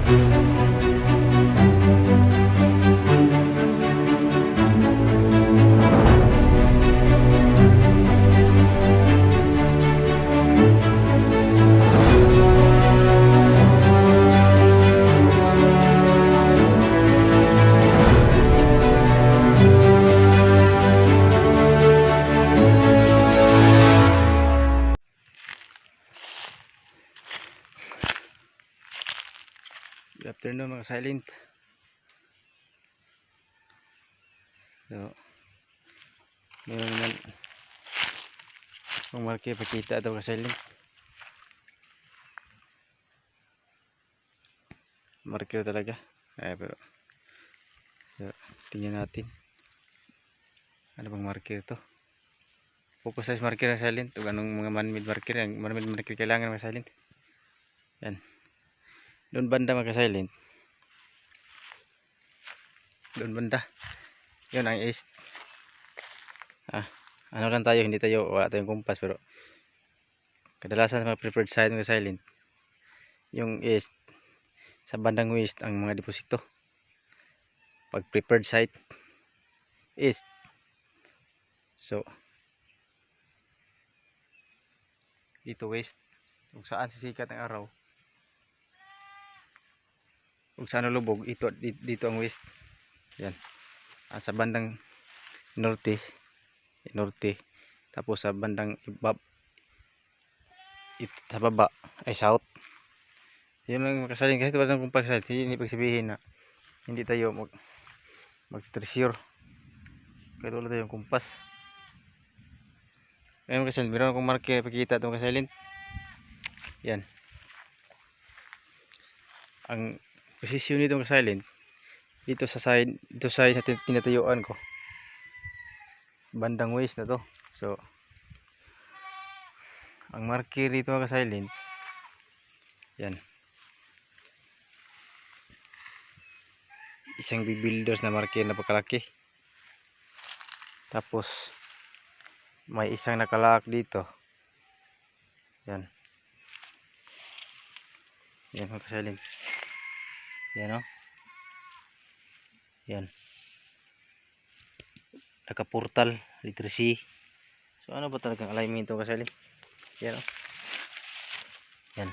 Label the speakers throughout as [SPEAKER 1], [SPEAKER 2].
[SPEAKER 1] Good afternoon mga silent. So, meron naman kung marke pakita ito ka silent. Marker talaga. Pero so, tingnan natin. Ano bang marker to? Focus size marker ang silent. O anong mga man-made marker. Ang man-made marker kailangan mga silent. Yan. Doon banda mga silent. Doon banda. Yun ang east. Ano lang tayo, hindi tayo, wala tayong kumpas, pero kadalasan sa mga preferred site mga silent, yung east, sa bandang west ang mga deposito. Pag preferred site east, so dito west, kung saan sisikat ang araw, kung saan lubog, dito ang west. Yan. At sa bandang norte, tapos sa bandang sa baba ay south. Yun lang makasaling, kasi walang kung pagsalit, hindi pagsabihin na hindi tayo mag-treasure kaya wala tayong kumpas. Ngayon kasi meron akong marker pakita itong kasilin. Yan ang posisyon nito kasilin dito sa side, dito sa tinatayuan ko, bandang west na to. So ang marker dito mga kasilin, yan, isang big builders na marker na pagkalaki. Tapos may isang nakalaak dito. Yan. Yan mga kasilin. Yan o. Yan. Naka-portal, literacy. So ano ba talagang alignment ito kasilin? Yan o. Yan.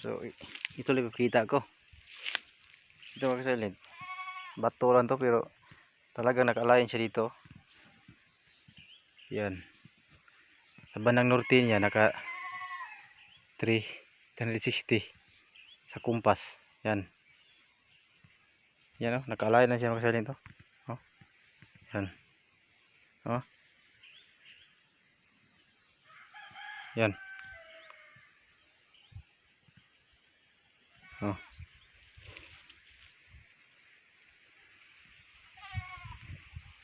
[SPEAKER 1] So ito lang kita ko. Ito mga kasilin. Bato lang to pero talagang naka-align siya dito. Yan. Sa bandang norte niya naka 360 sa kumpas. Yan. Yan o, naka-align na siya mga kasilin to. Oh. Yan. Oh. Yan. Oh.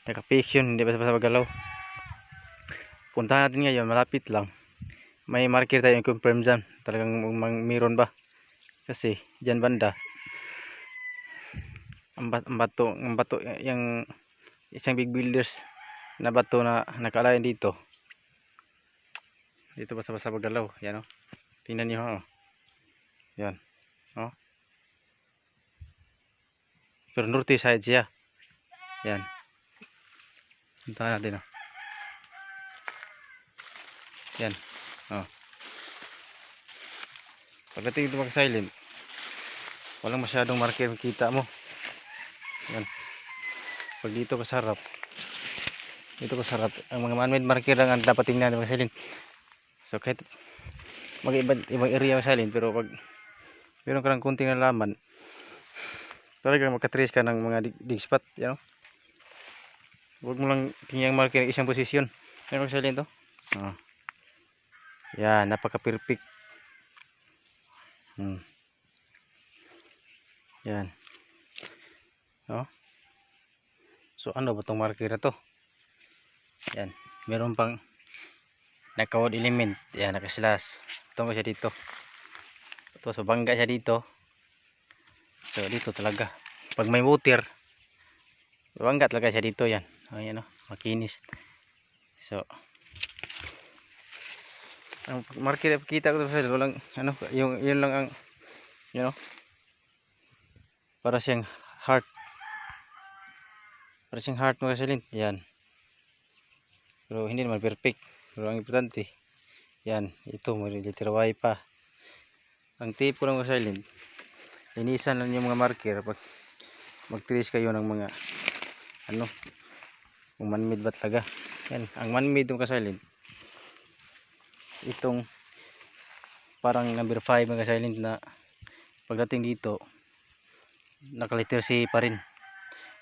[SPEAKER 1] Naka-fix yun, hindi basta-basta magalaw. Puntahan natin ngayon, malapit lang. May marker tayo yung confirm dyan. Talagang mayroon ba? Kasi dyan banda ang bato, yung isang big builders na bato na nakalain dito. Dito basta-basta magalaw. Yan o. Tingnan nyo o. Yan. O. Pero north side siya. Yan. Puntahan natin o. Yan. O. Pagdating ito mag-silent, walang masyadong marker makita mo. Yan. Pag dito kasarap, ang mga man-made marker lang ang dapat tingnan ng mag-silent. So kahit ibang area mag-silent, pero pag meron ka ng kunting nalaman, talagang makatrace ka ng mga dig spot. Yan o. Huwag mo lang tingnan yung marker ng isang posisyon. Meron mag-silent to. Oh. Yan, napaka-perfect. Yan. Oh. So ano ba itong marker na to? Yan. Meron pang naka-wood element. Yan, naka-slash. Tungo siya dito. Tapos mabangga siya dito. So dito talaga. Pag may water, mabangga talaga siya dito. Yan. Ayan o. Makinis. So Ang marker kita ko sa walang ano, yung yun lang ang you know, para siyang heart. Para siyang heart mga kasalin. Yan. Pero hindi naman perfect. Pero ang importante, yan, ito may letter Y pa. Ang tip ko lang mga kasalin, linisan lang yung mga marker pag mag-trace kayo ng mga ano, kung man-made ba talaga. Yan, ang man-made mga kasalin, itong parang number 5 mga kasalin na pagdating dito naka letter C pa rin.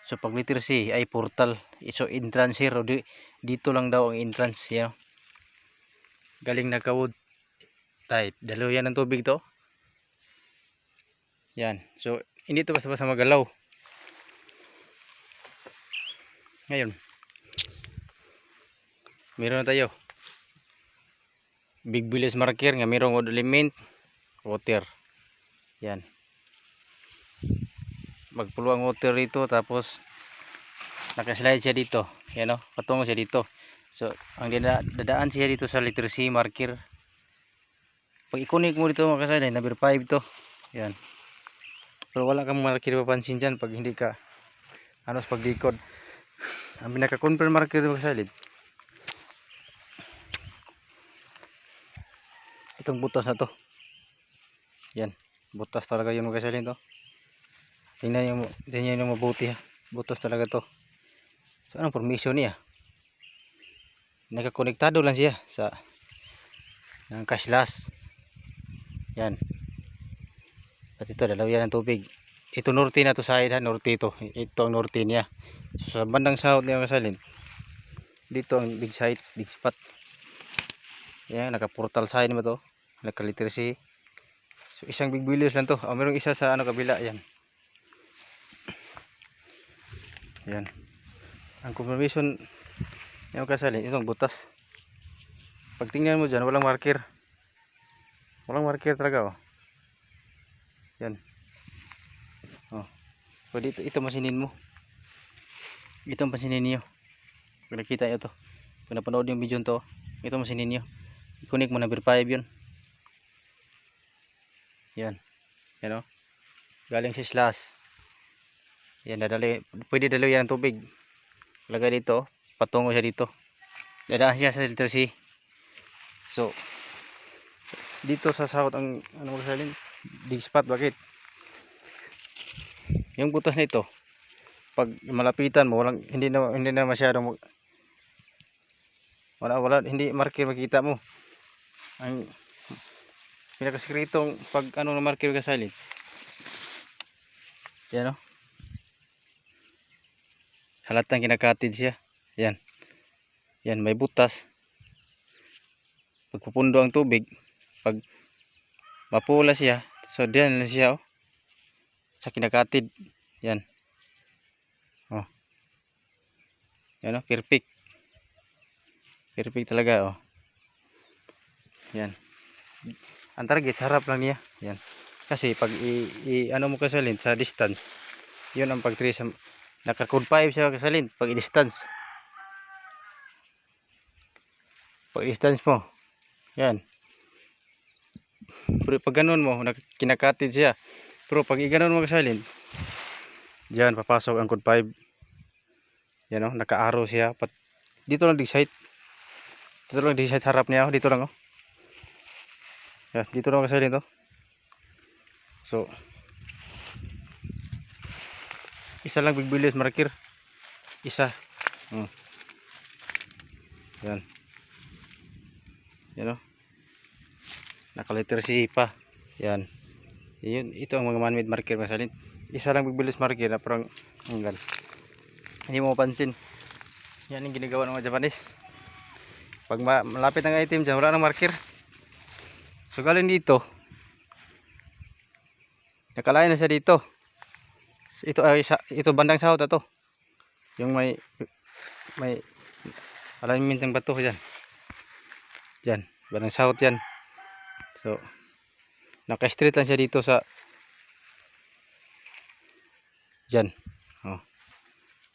[SPEAKER 1] So pag letter C ay portal, so entrance here, dito lang daw ang entrance. Yan, galing nagka-wood type, dalaw yan ng tubig to. Yan, so hindi to basta-basta magalaw. Ngayon meron na tayo big village marker nga merong wood element, water. Yan, magpulo ang water dito, tapos nakaslide siya dito. Yan o, patungo siya dito. So ang dadaan siya dito sa letter C marker. Pag i-connect mo dito mga kasalin, number 5 to. Yan, pero wala kang marker papansin dyan pag hindi ka ano sa paglikod. Ang pinaka-confirm marker mga kasalin, itong butas na to. Yan, butas talaga yung mga kasalin to. Tingnan nyo mabuti ha. Butas talaga to. So anong formation niya? Nakakonektado lang siya sa ng kaslas. Yan. At ito dalaw yan ng tubig. Ito norte na to side ha, norte ito. Ito ang norte niya. So sa bandang south niya mga kasalin, dito ang big site, big spot. Yan, naka portal sign mo to. Naka letter C. So isang big village lang to. Mayroong isa sa ano kabila, yan. Yan. Ang confirmation yung kasalin, itong butas. Pag tingnan mo dyan, walang marker. Walang marker talaga oh. Yan. Oh. Pwede ito masinin mo. Ito masinin niyo. Pag nakita nyo to, kung napanood yung video to, ito masinin niyo. I-connect mo number 5 yun. Yan. Yan oh. Galing si slash. Yan, pwede dalo yan ng tubig. Lagay dito, patungo siya dito. Dadaan siya sa letter C. So, dito sa south ang ano magsasalin, big spot. Bakit? Yung butas na ito, pag malapitan mo, hindi na masyadong hindi marker makita mo. Ang pinakasikretong pag ano na marker magsasalin. Yan oh. Halatang kinakatid siya. Yan. Yan, may butas. Pag pupundo ang tubig, pag mapula siya, so diyan na siya oh. Sa kinakatid. Yan. Oh. Yan oh, perfect. Perfect talaga oh. Yan. Ang target sa harap lang niya. Yan. Kasi pag ano mo kasalin sa distance, yun ang pag-trace. Naka-code 5 siya kasalin pag i-distance. Pag i-distance mo, yan. Pero pag ganun mo, kinakatid siya. Pero pag i-ganon mo kasalin, diyan papasok ang code 5. Yan oh, naka-arrow siya. Dito lang dig-site. Dito lang dig-site harap niya oh. Dito lang oh. Yan, dito lang kasalin to. So, isa lang big village marker. Isa. Yan. Yan o. Naka letter C pa. Yan. Yun, ito ang mga man-made marker masalin. Isa lang big village marker na parang hanggan. Hindi mo mapansin. Yan yung ginagawa ng mga Japanese. Pag malapit ang item dyan, wala nang marker. So galing dito. Nakalain na siya dito. Ito ay ito bandang south to. Yung may alignment ng bato diyan. Diyan, bandang south 'yan. So naka-straight lang siya dito sa diyan. Oh.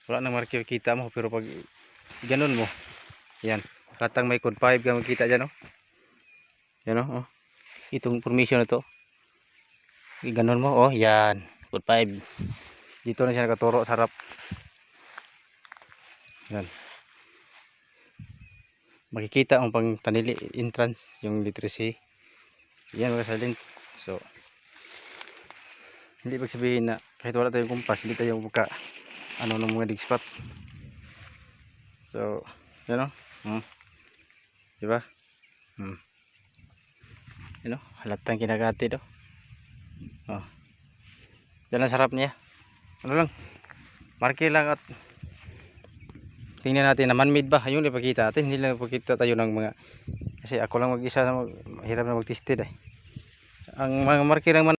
[SPEAKER 1] Wala nang marker kita mo, pero pag ganun mo, yan, halatang may code 5 ka makita diyan oh. Yan oh. Itong formation na to. Ganon mo. Oh, yan. Code 5. Dito na siya nakaturo sa harap. Yan. Makikita ang pang tanili entrance. Yung literacy. Yan mga silent. So, hindi ibig sabihin na kahit wala tayong kumpas, hindi tayo buka ano ng mga dig spot. So, yan o. Diba? Yan o. Halatang kinagati do. Oh. Yan ang sarap niya. Ano lang. Marker lang at tingnan natin na man-made ba. Yung ipakita natin. Hindi lang ipakita tayo ng mga kasi ako lang mag-isa na hirap na mag-tested eh. Ang mga marker lang